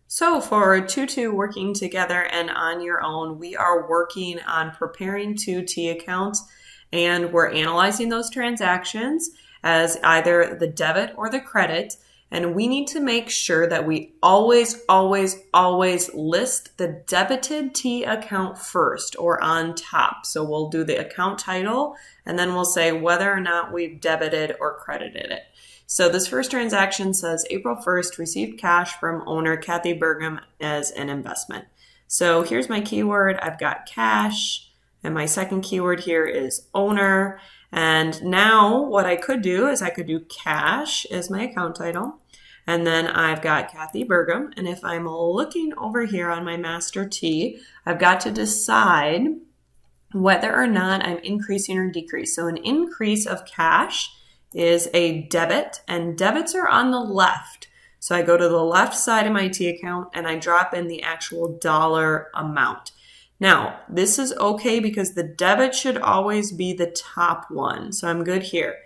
So for 2-2 working together and on your own, we are working on preparing 2T accounts, and we're analyzing those transactions as either the debit or the credit. And we need to make sure that we always list the debited T account first or on top. So we'll do the account title, and then we'll say whether or not we've debited or credited it. So this first transaction says April 1st, received cash from owner Kathy Burgum as an investment. So here's my keyword. I've got cash, and my second keyword here is owner. And now what I could do is I could do cash as my account title. And then I've got Kathy Burgum. And if I'm looking over here on my master T, I've got to decide whether or not I'm increasing or decreasing. So an increase of cash is a debit, and debits are on the left. So I go to the left side of my T account and I drop in the actual dollar amount. Now, this is okay because the debit should always be the top one. So I'm good here.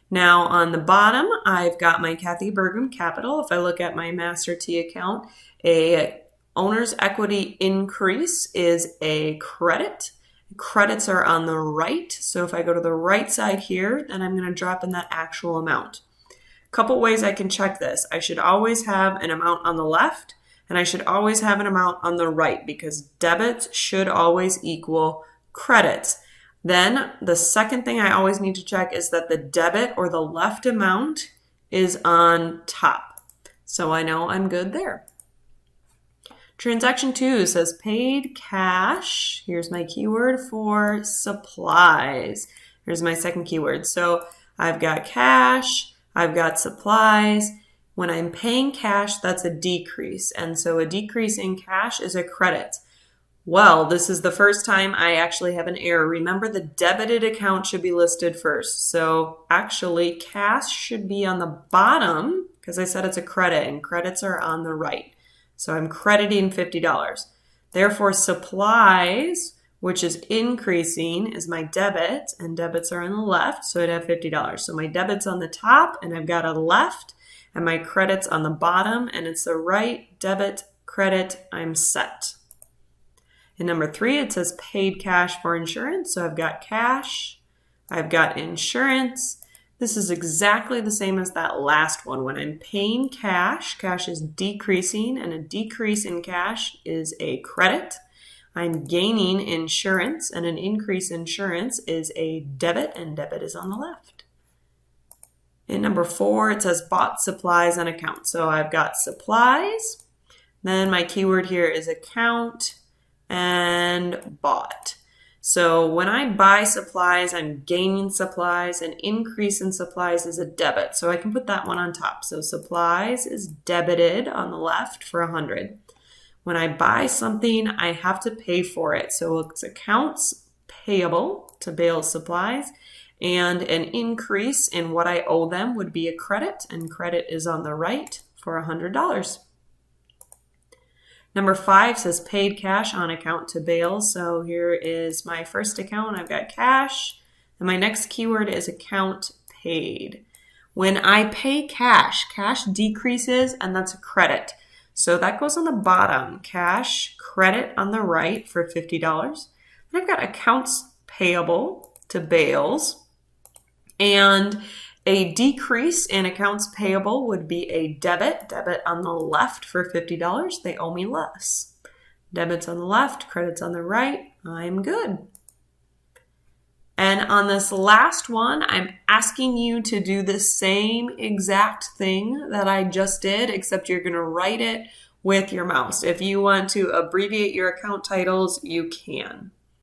Now on the bottom, I've got my Kathy Burgum capital. If I look at my master T account, a owner's equity increase is a credit. Credits are on the right. So if I go to the right side here, then I'm going to drop in that actual amount. A couple ways I can check this. I should always have an amount on the left, and I should always have an amount on the right because debits should always equal credits. Then the second thing I always need to check is that the debit or the left amount is on top. So I know I'm good there. Transaction 2 says paid cash. Here's my keyword for supplies. Here's my second keyword. So I've got cash, I've got supplies. When I'm paying cash, that's a decrease. And so a decrease in cash is a credit. Well, this is the first time I actually have an error. Remember, the debited account should be listed first. So actually, cash should be on the bottom because I said it's a credit, and credits are on the right. So I'm crediting $50. Therefore, supplies, which is increasing, is my debit, and debits are on the left, so I'd have $50. So my debit's on the top, and I've got a left, and my credit's on the bottom, and it's the right, debit, credit, I'm set. In number 3, it says paid cash for insurance. So I've got cash, I've got insurance. This is exactly the same as that last one. When I'm paying cash, cash is decreasing, and a decrease in cash is a credit. I'm gaining insurance, and an increase in insurance is a debit, and debit is on the left. In number 4, it says bought supplies on account. So I've got supplies, then my keyword here is account and bought. So when I buy supplies, I'm gaining supplies. An increase in supplies is a debit. So I can put that one on top. So supplies is debited on the left for 100. When I buy something, I have to pay for it. So it's accounts payable to Bales Supplies. And an increase in what I owe them would be a credit. And credit is on the right for $100. Number 5 says paid cash on account to Bales. So here is my first account. I've got cash. And my next keyword is account paid. When I pay cash, cash decreases, and that's a credit. So that goes on the bottom. Cash, credit on the right for $50. Then I've got accounts payable to Bales. And a decrease in accounts payable would be a debit. Debit on the left for $50. They owe me less. Debit's on the left, credit's on the right. I'm good. And on this last one, I'm asking you to do the same exact thing that I just did, except you're going to write it with your mouse. If you want to abbreviate your account titles, you can.